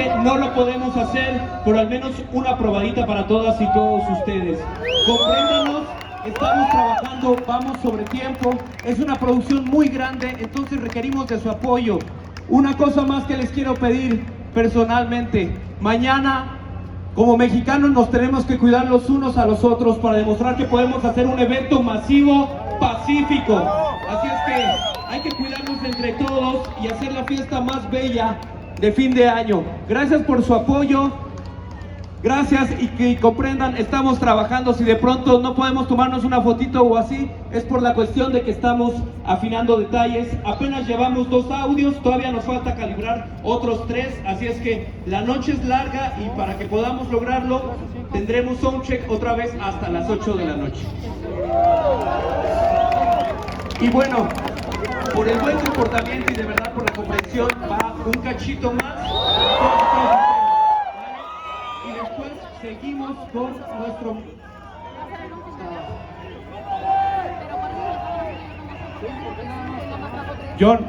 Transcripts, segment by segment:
que no lo podemos hacer, pero al menos una probadita para todas y todos ustedes. Compréndanos, estamos trabajando, vamos sobre tiempo, es una producción muy grande, entonces requerimos de su apoyo. Una cosa más que les quiero pedir personalmente, mañana como mexicanos nos tenemos que cuidar los unos a los otros para demostrar que podemos hacer un evento masivo, pacífico. Así es que hay que cuidarnos entre todos y hacer la fiesta más bella de fin de año. Gracias por su apoyo, gracias y que comprendan, estamos trabajando. Si de pronto no podemos tomarnos una fotito o así, es por la cuestión de que estamos afinando detalles. Apenas llevamos 2 audios, todavía nos falta calibrar otros 3, así es que la noche es larga y para que podamos lograrlo tendremos soundcheck otra vez hasta las 8 de la noche. Y bueno, por el buen comportamiento y de verdad por la comprensión, va un cachito más. Y después seguimos con nuestro... John.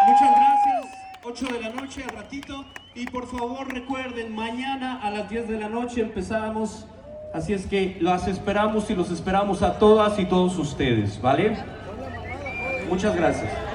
Muchas gracias, 8 de la noche al ratito, y por favor recuerden, mañana a las 10 de la noche empezamos, así es que las esperamos y los esperamos a todas y todos ustedes, ¿vale? Muchas gracias.